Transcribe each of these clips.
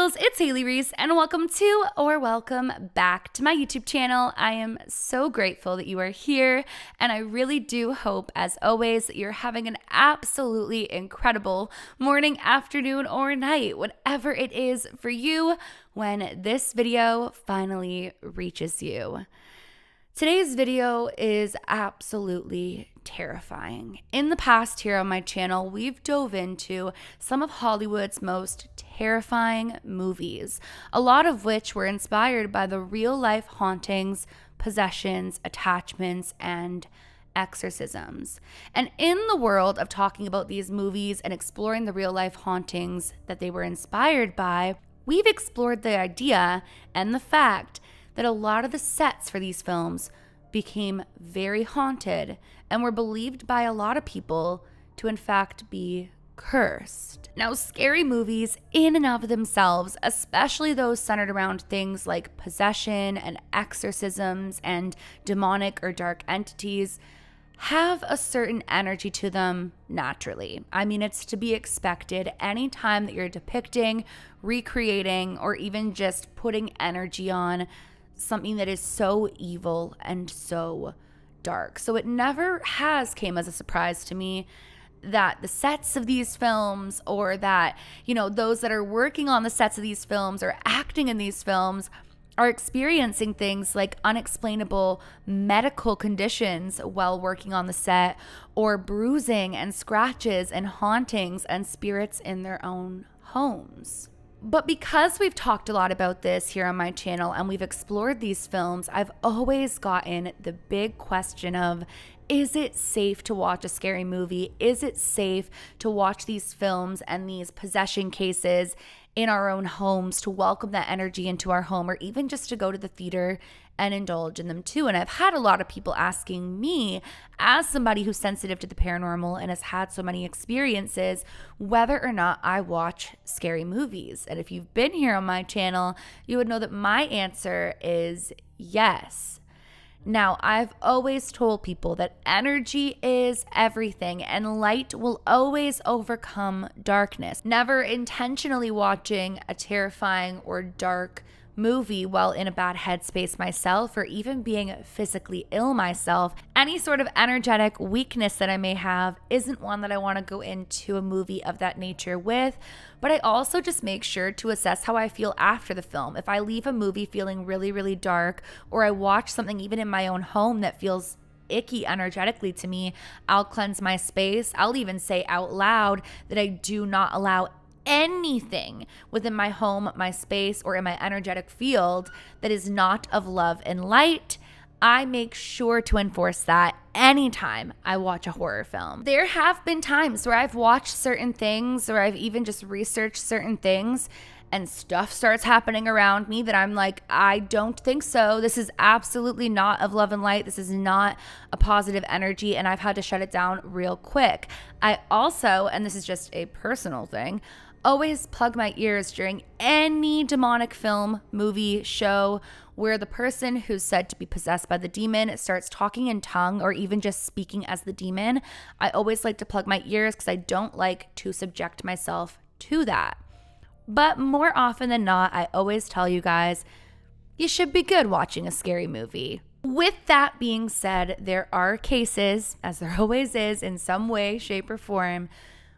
girls, it's Hailey Reese, and welcome back to my YouTube channel. I am so grateful that you are here, and I really do hope, as always, that you're having an absolutely incredible morning, afternoon, or night, whatever it is for you when this video finally reaches you. Today's video is absolutely terrifying. In the past here on my channel, we've dove into some of Hollywood's most terrifying movies, a lot of which were inspired by the real-life hauntings, possessions, attachments, and exorcisms. And in the world of talking about these movies and exploring the real-life hauntings that they were inspired by, we've explored the idea and the fact that a lot of the sets for these films became very haunted and were believed by a lot of people to in fact be cursed. Now, scary movies in and of themselves, especially those centered around things like possession and exorcisms and demonic or dark entities, have a certain energy to them naturally. I mean, it's to be expected anytime that you're depicting, recreating, or even just putting energy on something that is so evil and so dark. So it never has came as a surprise to me that the sets of these films, or that, those that are working on the sets of these films or acting in these films, are experiencing things like unexplainable medical conditions while working on the set, or bruising and scratches and hauntings and spirits in their own homes. But because we've talked a lot about this here on my channel and we've explored these films, I've always gotten the big question of, is it safe to watch a scary movie? Is it safe to watch these films and these possession cases in our own homes, to welcome that energy into our home, or even just to go to the theater and indulge in them too? And I've had a lot of people asking me, as somebody who's sensitive to the paranormal and has had so many experiences, whether or not I watch scary movies. And if you've been here on my channel, you would know that my answer is yes. Now, I've always told people that energy is everything and light will always overcome darkness. Never intentionally watching a terrifying or dark movie while in a bad headspace myself, or even being physically ill myself. Any sort of energetic weakness that I may have isn't one that I want to go into a movie of that nature with. But I also just make sure to assess how I feel after the film. If I leave a movie feeling really, really dark, or I watch something even in my own home that feels icky energetically to me, I'll cleanse my space. I'll even say out loud that I do not allow anything within my home, my space, or in my energetic field that is not of love and light. I make sure to enforce that anytime I watch a horror film. There have been times where I've watched certain things, or I've even just researched certain things, and stuff starts happening around me that I'm like, I don't think so. This is absolutely not of love and light. This is not a positive energy, and I've had to shut it down real quick. I also, and this is just a personal thing, always plug my ears during any demonic film, movie, show where the person who's said to be possessed by the demon starts talking in tongue, or even just speaking as the demon. I always like to plug my ears because I don't like to subject myself to that. But more often than not, I always tell you guys, you should be good watching a scary movie. With that being said, there are cases, as there always is in some way, shape, or form,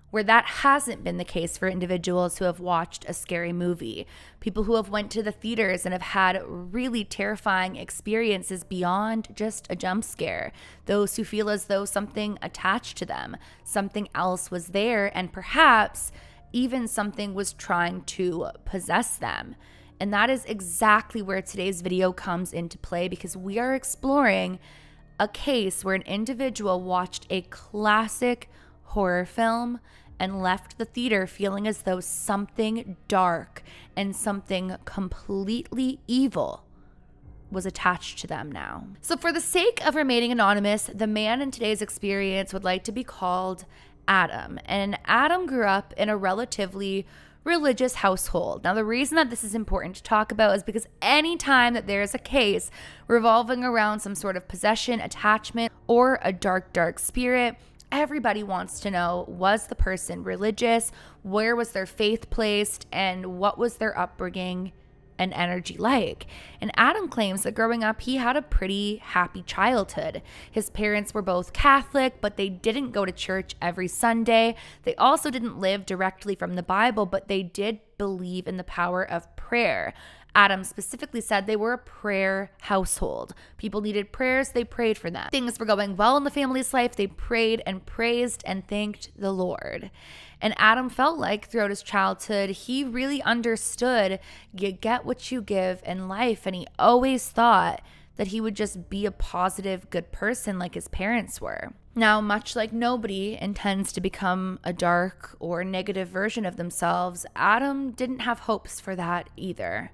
where that hasn't been the case for individuals who have watched a scary movie. People who have went to the theaters and have had really terrifying experiences beyond just a jump scare. Those who feel as though something attached to them, something else was there, and perhaps even something was trying to possess them. And that is exactly where today's video comes into play, because we are exploring a case where an individual watched a classic horror film and left the theater feeling as though something dark and something completely evil was attached to them now. So for the sake of remaining anonymous, the man in today's experience would like to be called Adam. And Adam grew up in a relatively religious household. Now, the reason that this is important to talk about is because anytime that there's a case revolving around some sort of possession, attachment, or a dark, dark spirit, Everybody wants to know, was the person religious? Where was their faith placed? And what was their upbringing and energy like? And Adam claims that growing up, he had a pretty happy childhood. His parents were both Catholic, but they didn't go to church every Sunday. They also didn't live directly from the Bible, but they did believe in the power of prayer. Adam specifically said they were a prayer household. People needed prayers, they prayed for them. Things were going well in the family's life, they prayed and praised and thanked the Lord. And Adam felt like throughout his childhood, he really understood you get what you give in life. And he always thought that he would just be a positive, good person like his parents were. Now, much like nobody intends to become a dark or negative version of themselves, Adam didn't have hopes for that either.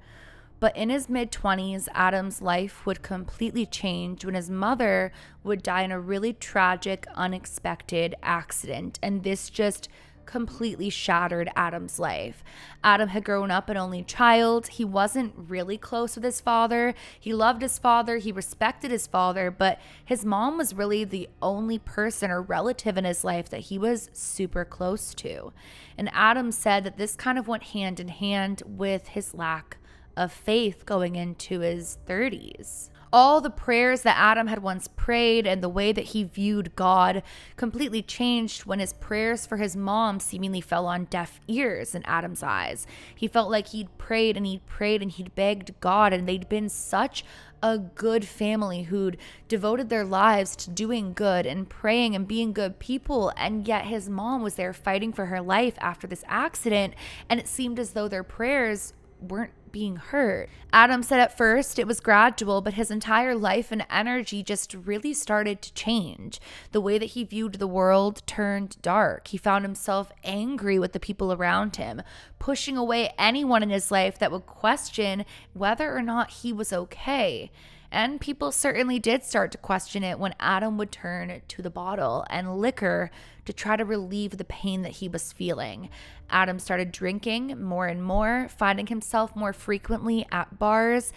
But in his mid-20s, Adam's life would completely change when his mother would die in a really tragic, unexpected accident. And this just completely shattered Adam's life. Adam had grown up an only child. He wasn't really close with his father. He loved his father. He respected his father, but his mom was really the only person or relative in his life that he was super close to. And Adam said that this kind of went hand in hand with his lack of faith going into his 30s. All the prayers that Adam had once prayed and the way that he viewed God completely changed when his prayers for his mom seemingly fell on deaf ears in Adam's eyes. He felt like he'd prayed and he'd prayed and he'd begged God, and they'd been such a good family who'd devoted their lives to doing good and praying and being good people, and yet his mom was there fighting for her life after this accident, and it seemed as though their prayers weren't being heard. Adam said at first it was gradual, but his entire life and energy just really started to change. The way that he viewed the world turned dark. He found himself angry with the people around him, pushing away anyone in his life that would question whether or not he was okay. And people certainly did start to question it when Adam would turn to the bottle and liquor to try to relieve the pain that he was feeling. Adam started drinking more and more, finding himself more frequently at bars.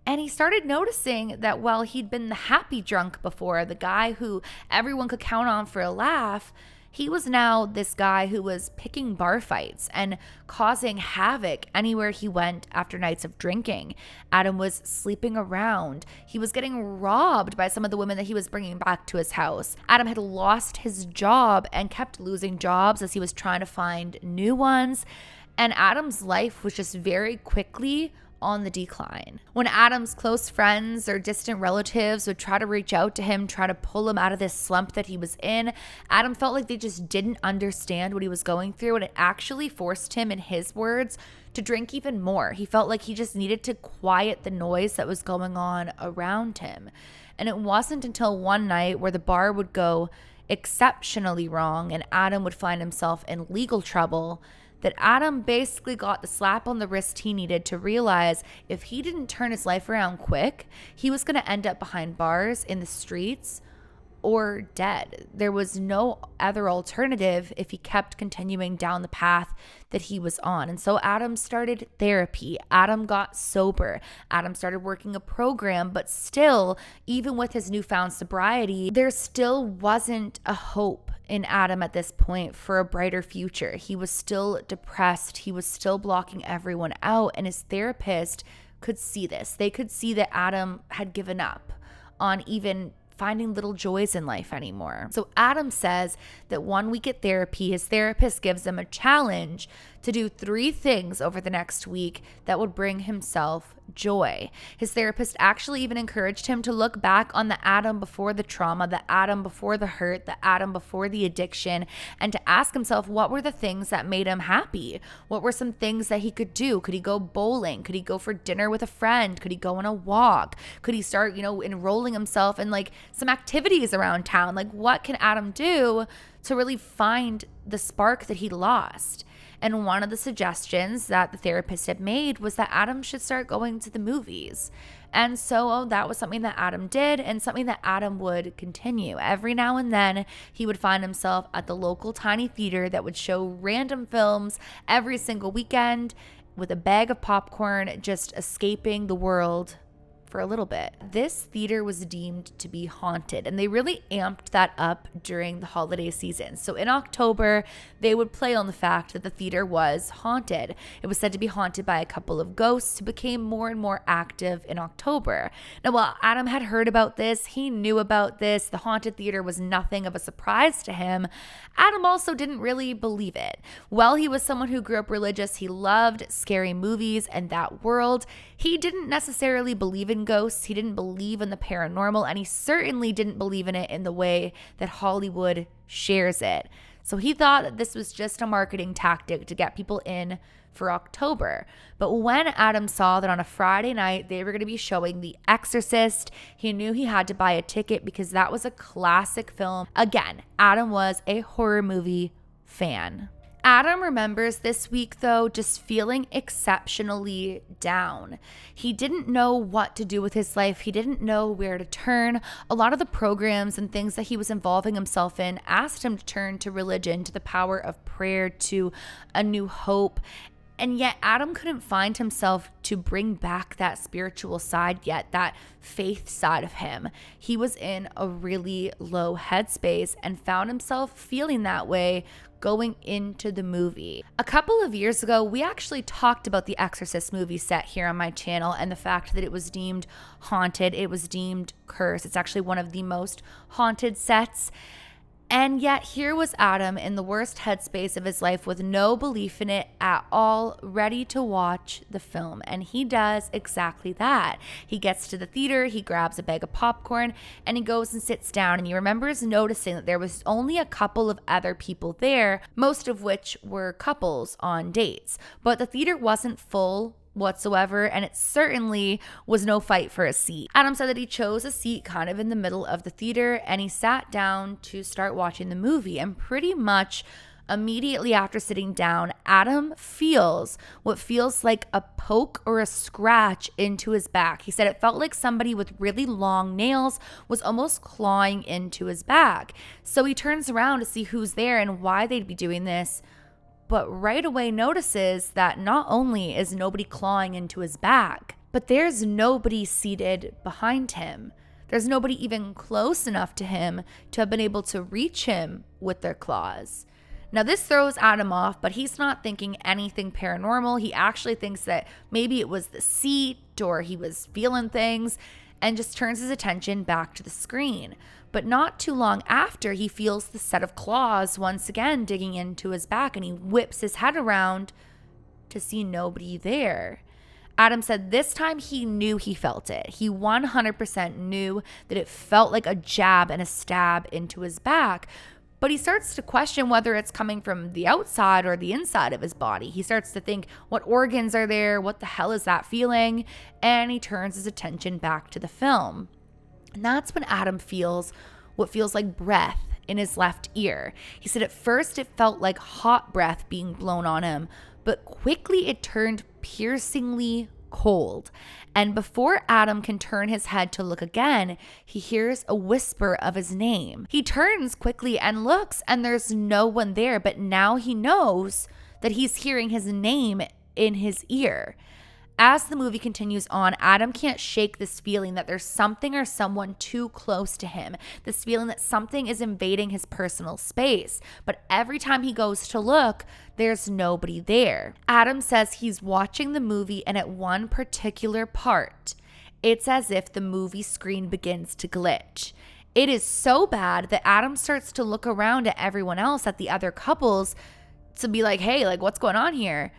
And he started noticing that while he'd been the happy drunk before, the guy who everyone could count on for a laugh, he was now this guy who was picking bar fights and causing havoc anywhere he went after nights of drinking. Adam was sleeping around. He was getting robbed by some of the women that he was bringing back to his house. Adam had lost his job and kept losing jobs as he was trying to find new ones. And Adam's life was just very quickly on the decline. When Adam's close friends or distant relatives would try to reach out to him, try to pull him out of this slump that he was in, Adam felt like they just didn't understand what he was going through, and it actually forced him, in his words, to drink even more. He felt like he just needed to quiet the noise that was going on around him. And it wasn't until one night where the bar would go exceptionally wrong and Adam would find himself in legal trouble that Adam basically got the slap on the wrist he needed to realize if he didn't turn his life around quick, he was going to end up behind bars, in the streets, or dead. There was no other alternative if he kept continuing down the path that he was on. And so Adam started therapy. Adam got sober. Adam started working a program, but still, even with his newfound sobriety, there still wasn't a hope in Adam at this point for a brighter future. He was still depressed. He was still blocking everyone out, and his therapist could see this. They could see that Adam had given up on even finding little joys in life anymore. So Adam says that 1 week at therapy, his therapist gives him a challenge to do 3 things over the next week that would bring himself joy. His therapist actually even encouraged him to look back on the Adam before the trauma, the Adam before the hurt, the Adam before the addiction, and to ask himself what were the things that made him happy? What were some things that he could do? Could he go bowling? Could he go for dinner with a friend? Could he go on a walk? Could he start, enrolling himself in some activities around town? What can Adam do to really find the spark that he lost? And one of the suggestions that the therapist had made was that Adam should start going to the movies. And so that was something that Adam did, and something that Adam would continue. Every now and then, he would find himself at the local tiny theater that would show random films every single weekend with a bag of popcorn, just escaping the world for a little bit. This theater was deemed to be haunted, and they really amped that up during the holiday season. So in October, they would play on the fact that the theater was haunted. It was said to be haunted by a couple of ghosts who became more and more active in October. Now, while Adam had heard about this, he knew about this, the haunted theater was nothing of a surprise to him, Adam also didn't really believe it. While he was someone who grew up religious, he loved scary movies and that world. He didn't necessarily believe in ghosts. He didn't believe in the paranormal, and he certainly didn't believe in it in the way that Hollywood shares it. So he thought that this was just a marketing tactic to get people in for October. But when Adam saw that on a Friday night they were going to be showing The Exorcist, he knew he had to buy a ticket because that was a classic film. Again, Adam was a horror movie fan. Adam remembers this week, though, just feeling exceptionally down. He didn't know what to do with his life. He didn't know where to turn. A lot of the programs and things that he was involving himself in asked him to turn to religion, to the power of prayer, to a new hope. And yet Adam couldn't find himself to bring back that spiritual side yet, that faith side of him. He was in a really low headspace and found himself feeling that way going into the movie. A couple of years ago, we actually talked about the Exorcist movie set here on my channel and the fact that it was deemed haunted, it was deemed cursed. It's actually one of the most haunted sets. And yet here was Adam in the worst headspace of his life with no belief in it at all, ready to watch the film. And he does exactly that. He gets to the theater, he grabs a bag of popcorn, and he goes and sits down. And he remembers noticing that there was only a couple of other people there, most of which were couples on dates. But the theater wasn't full whatsoever, and it certainly was no fight for a seat. Adam said that he chose a seat kind of in the middle of the theater, and he sat down to start watching the movie. And pretty much immediately after sitting down, Adam feels what feels like a poke or a scratch into his back. He said it felt like somebody with really long nails was almost clawing into his back. So he turns around to see who's there and why they'd be doing this, but right away notices that not only is nobody clawing into his back, but there's nobody seated behind him. There's nobody even close enough to him to have been able to reach him with their claws. Now, this throws Adam off, but he's not thinking anything paranormal. He actually thinks that maybe it was the seat or he was feeling things, and just turns his attention back to the screen. But not too long after, he feels the set of claws once again digging into his back, and he whips his head around to see nobody there. Adam said this time he knew he felt it. He 100% knew that it felt like a jab and a stab into his back. But he starts to question whether it's coming from the outside or the inside of his body. He starts to think, what organs are there? What the hell is that feeling? And he turns his attention back to the film. And that's when Adam feels what feels like breath in his left ear. He said at first it felt like hot breath being blown on him, but quickly it turned piercingly cold. And before Adam can turn his head to look again, he hears a whisper of his name. He turns quickly and looks, and there's no one there, but now he knows that he's hearing his name in his ear. As the movie continues on, Adam can't shake this feeling that there's something or someone too close to him, this feeling that something is invading his personal space. But every time he goes to look, there's nobody there. Adam says he's watching the movie, and at one particular part, it's as if the movie screen begins to glitch. It is so bad that Adam starts to look around at everyone else, at the other couples, to be like, hey, like, what's going on here?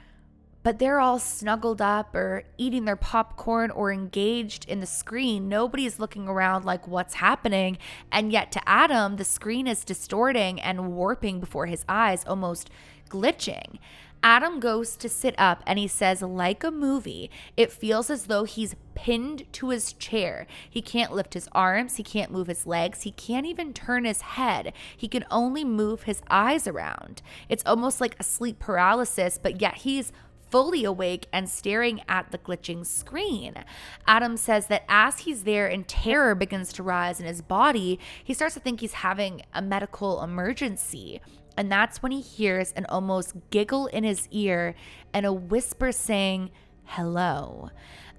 But they're all snuggled up or eating their popcorn or engaged in the screen. Nobody's looking around like what's happening. And yet to Adam, the screen is distorting and warping before his eyes, almost glitching. Adam goes to sit up and he says, like a movie, it feels as though he's pinned to his chair. He can't lift his arms. He can't move his legs. He can't even turn his head. He can only move his eyes around. It's almost like a sleep paralysis, but yet he's fully awake and staring at the glitching screen. Adam says that as he's there and terror begins to rise in his body, he starts to think he's having a medical emergency. And that's when he hears an almost giggle in his ear and a whisper saying, hello.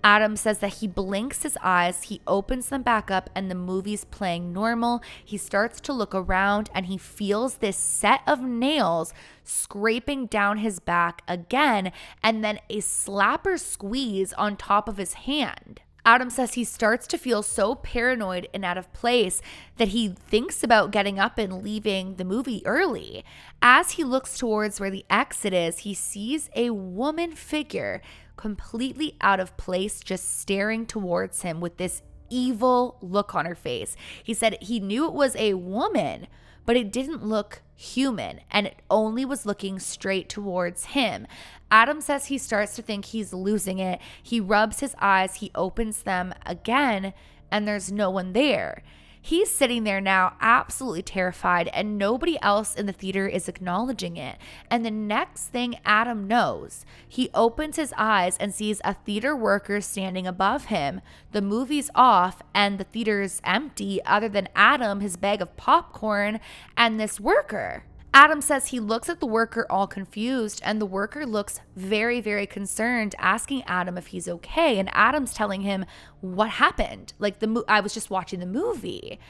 Adam says that he blinks his eyes, he opens them back up, and the movie's playing normal. He starts to look around and he feels this set of nails scraping down his back again, and then a slapper squeeze on top of his hand. Adam says he starts to feel so paranoid and out of place that he thinks about getting up and leaving the movie early. As he looks towards where the exit is, he sees a woman figure completely out of place, just staring towards him with this evil look on her face. He said he knew it was a woman, but it didn't look human, and it only was looking straight towards him. Adam says he starts to think he's losing it. He rubs his eyes, he opens them again, and there's no one there. He's sitting there now absolutely terrified, and nobody else in the theater is acknowledging it. And the next thing Adam knows, he opens his eyes and sees a theater worker standing above him. The movie's off and the theater's empty other than Adam, his bag of popcorn, and this worker. Adam says he looks at the worker all confused, and the worker looks very, very concerned, asking Adam if he's okay. And Adam's telling him what happened. Like, I was just watching the movie.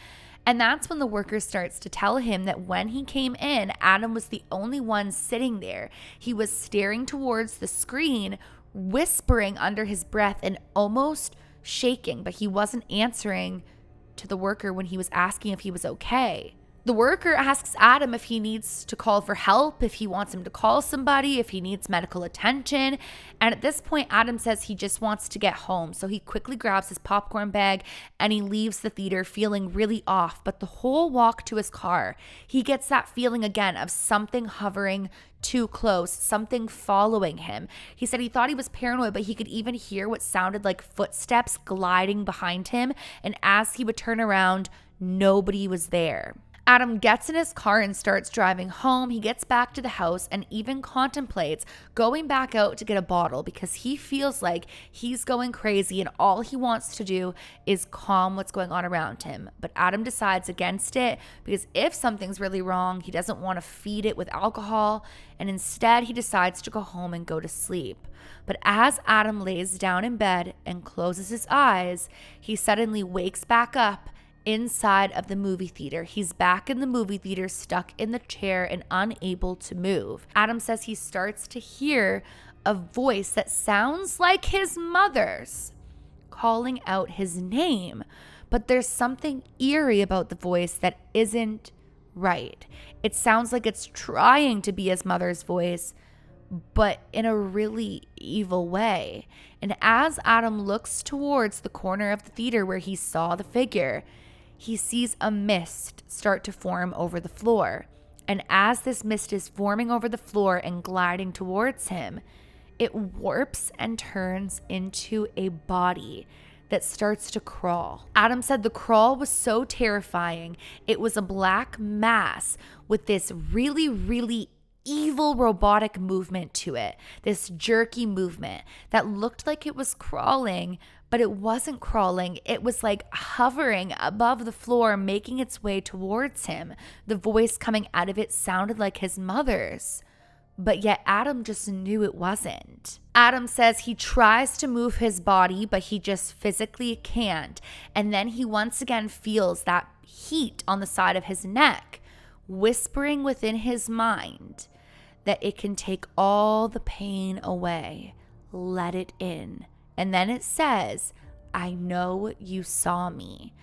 And that's when the worker starts to tell him that when he came in, Adam was the only one sitting there. He was staring towards the screen, whispering under his breath and almost shaking, but he wasn't answering to the worker when he was asking if he was okay. The worker asks Adam if he needs to call for help, if he wants him to call somebody, if he needs medical attention. And at this point, Adam says he just wants to get home. So he quickly grabs his popcorn bag and he leaves the theater feeling really off. But the whole walk to his car, he gets that feeling again of something hovering too close, something following him. He said he thought he was paranoid, but he could even hear what sounded like footsteps gliding behind him. And as he would turn around, nobody was there. Adam gets in his car and starts driving home. He gets back to the house and even contemplates going back out to get a bottle because he feels like he's going crazy and all he wants to do is calm what's going on around him. But Adam decides against it because if something's really wrong, he doesn't want to feed it with alcohol, and instead he decides to go home and go to sleep. But as Adam lays down in bed and closes his eyes, he suddenly wakes back up inside of the movie theater. He's back in the movie theater, stuck in the chair and unable to move. Adam says he starts to hear a voice that sounds like his mother's calling out his name, but there's something eerie about the voice that isn't right. It sounds like it's trying to be his mother's voice, but in a really evil way. And as Adam looks towards the corner of the theater where he saw the figure, he sees a mist start to form over the floor. And as this mist is forming over the floor and gliding towards him, it warps and turns into a body that starts to crawl. Adam said the crawl was so terrifying. It was a black mass with this really, really evil robotic movement to it, this jerky movement that looked like it was crawling, but it wasn't crawling. It was like hovering above the floor, making its way towards him. The voice coming out of it sounded like his mother's, but yet Adam just knew it wasn't. Adam says he tries to move his body, but he just physically can't. And then he once again feels that heat on the side of his neck, whispering within his mind that it can take all the pain away. Let it in. And then it says, I know you saw me.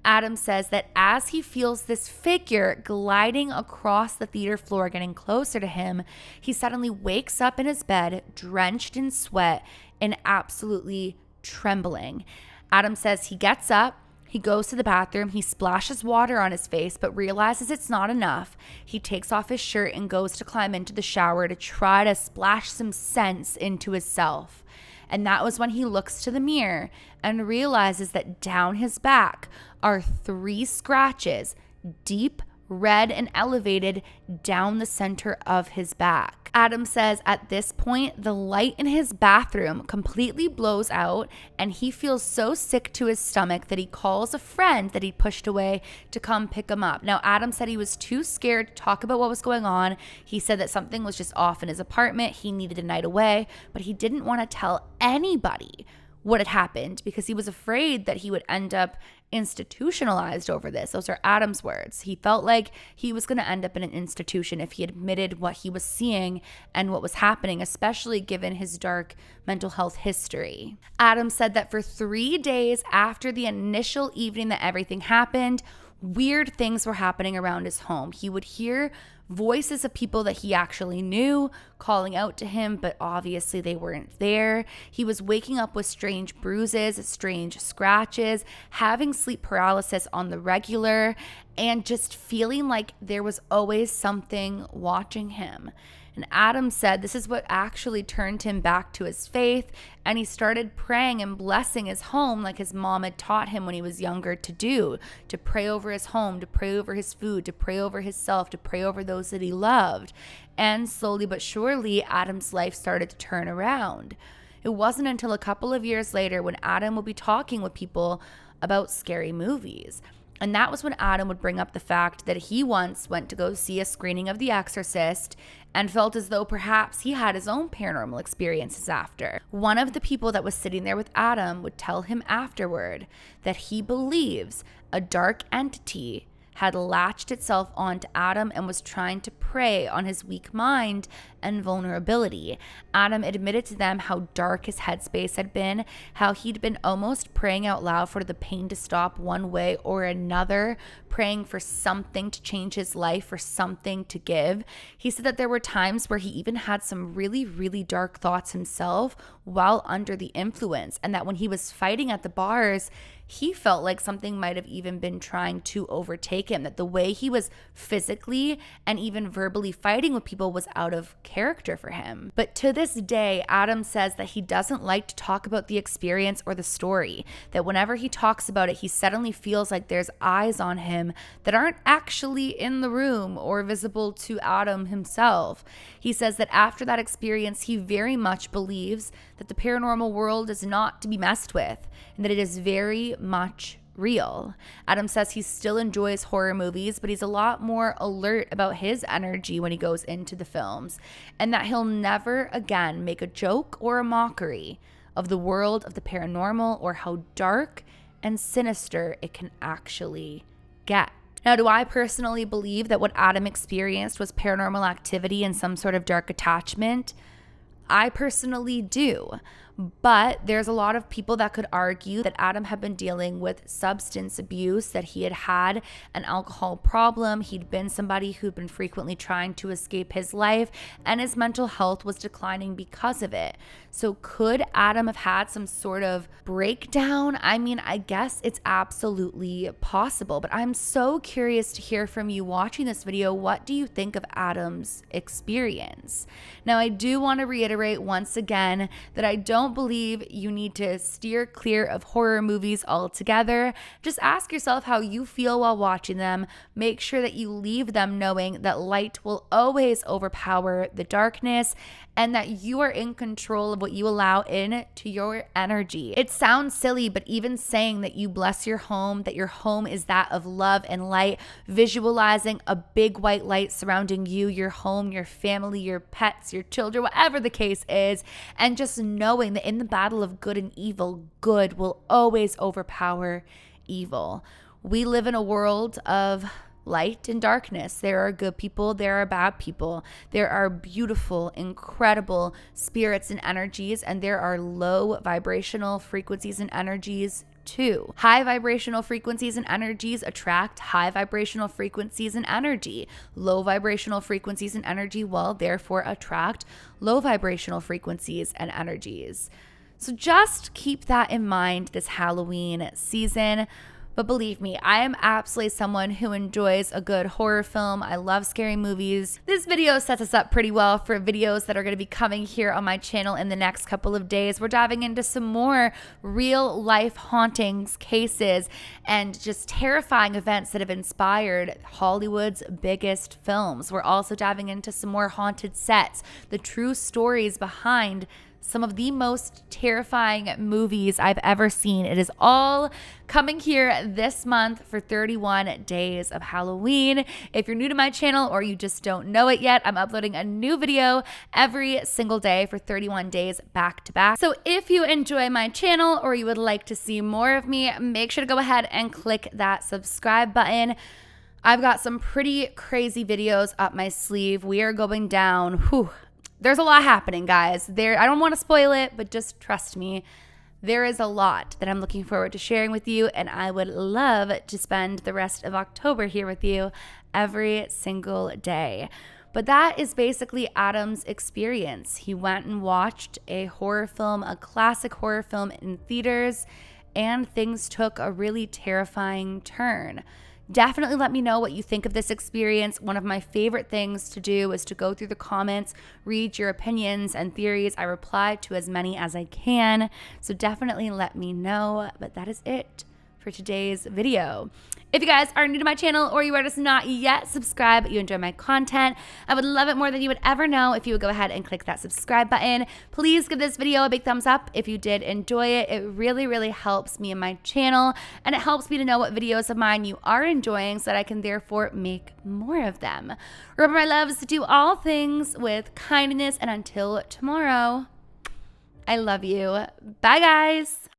Adam says that as he feels this figure gliding across the theater floor, getting closer to him, he suddenly wakes up in his bed, drenched in sweat and absolutely trembling. Adam says he gets up, he goes to the bathroom, he splashes water on his face, but realizes it's not enough. He takes off his shirt and goes to climb into the shower to try to splash some sense into himself. And that was when he looks to the mirror and realizes that down his back are 3 scratches, deep, red, and elevated down the center of his back. Adam says at this point, the light in his bathroom completely blows out and he feels so sick to his stomach that he calls a friend that he pushed away to come pick him up. Now, Adam said he was too scared to talk about what was going on. He said that something was just off in his apartment. He needed a night away, but he didn't want to tell anybody what had happened because he was afraid that he would end up institutionalized over this. Those are Adam's words. He felt like he was going to end up in an institution if he admitted what he was seeing and what was happening, especially given his dark mental health history. Adam said that for 3 days after the initial evening that everything happened, weird things were happening around his home. He would hear voices of people that he actually knew calling out to him, but obviously they weren't there. He was waking up with strange bruises, strange scratches, having sleep paralysis on the regular, and just feeling like there was always something watching him. And Adam said this is what actually turned him back to his faith, and he started praying and blessing his home like his mom had taught him when he was younger to do, to pray over his home, to pray over his food, to pray over himself, to pray over those that he loved. And slowly but surely, Adam's life started to turn around. It wasn't until a couple of years later when Adam would be talking with people about scary movies. And that was when Adam would bring up the fact that he once went to go see a screening of The Exorcist and felt as though perhaps he had his own paranormal experiences after. One of the people that was sitting there with Adam would tell him afterward that he believes a dark entity had latched itself onto Adam and was trying to prey on his weak mind and vulnerability. Adam admitted to them how dark his headspace had been, how he'd been almost praying out loud for the pain to stop one way or another, praying for something to change his life, for something to give. He said that there were times where he even had some really, really dark thoughts himself while under the influence, and that when he was fighting at the bars, he felt like something might have even been trying to overtake him, that the way he was physically and even verbally fighting with people was out of character for him. But to this day, Adam says that he doesn't like to talk about the experience or the story, that whenever he talks about it, he suddenly feels like there's eyes on him that aren't actually in the room or visible to Adam himself. He says that after that experience, he very much believes that the paranormal world is not to be messed with and that it is very much real. Adam says he still enjoys horror movies, but he's a lot more alert about his energy when he goes into the films, and that he'll never again make a joke or a mockery of the world of the paranormal or how dark and sinister it can actually get. Now, do I personally believe that what Adam experienced was paranormal activity and some sort of dark attachment? I personally do. But there's a lot of people that could argue that Adam had been dealing with substance abuse, that he had an alcohol problem, he'd been somebody who'd been frequently trying to escape his life, and his mental health was declining because of it. So could Adam have had some sort of breakdown? I mean, I guess it's absolutely possible, but I'm so curious to hear from you watching this video. What do you think of Adam's experience? Now, I do want to reiterate once again that I don't believe you need to steer clear of horror movies altogether. Just ask yourself how you feel while watching them. Make sure that you leave them knowing that light will always overpower the darkness and that you are in control of what you allow in to your energy. It sounds silly, but even saying that you bless your home, that your home is that of love and light, visualizing a big white light surrounding you, your home, your family, your pets, your children, whatever the case is, and just knowing that in the battle of good and evil, good will always overpower evil. We live in a world of light and darkness. There are good people, there are bad people. There are beautiful, incredible spirits and energies, and there are low vibrational frequencies and energies too. High vibrational frequencies and energies attract high vibrational frequencies and energy. Low vibrational frequencies and energy will therefore attract low vibrational frequencies and energies. So just keep that in mind this Halloween season. But believe me, I am absolutely someone who enjoys a good horror film. I love scary movies. This video sets us up pretty well for videos that are going to be coming here on my channel in the next couple of days. We're diving into some more real life hauntings, cases, and just terrifying events that have inspired Hollywood's biggest films. We're also diving into some more haunted sets, the true stories behind some of the most terrifying movies I've ever seen. It is all coming here this month for 31 days of Halloween. If you're new to my channel or you just don't know it yet, I'm uploading a new video every single day for 31 days back to back. So if you enjoy my channel or you would like to see more of me, make sure to go ahead and click that subscribe button. I've got some pretty crazy videos up my sleeve. We are going down, there's a lot happening, guys. I don't want to spoil it, but just trust me. There is a lot that I'm looking forward to sharing with you, and I would love to spend the rest of October here with you every single day. But that is basically Adam's experience. He went and watched a horror film, a classic horror film in theaters, and things took a really terrifying turn. Definitely let me know what you think of this experience. One of my favorite things to do is to go through the comments, read your opinions and theories. I reply to as many as I can, so definitely let me know. But that is it for today's video. If you guys are new to my channel or you are just not yet subscribed but you enjoy my content, I would love it more than you would ever know if you would go ahead and click that subscribe button. Please give this video a big thumbs up if you did enjoy it. It really, really helps me and my channel, and it helps me to know what videos of mine you are enjoying so that I can therefore make more of them. Remember, my loves, to do all things with kindness, and until tomorrow, I love you. Bye, guys.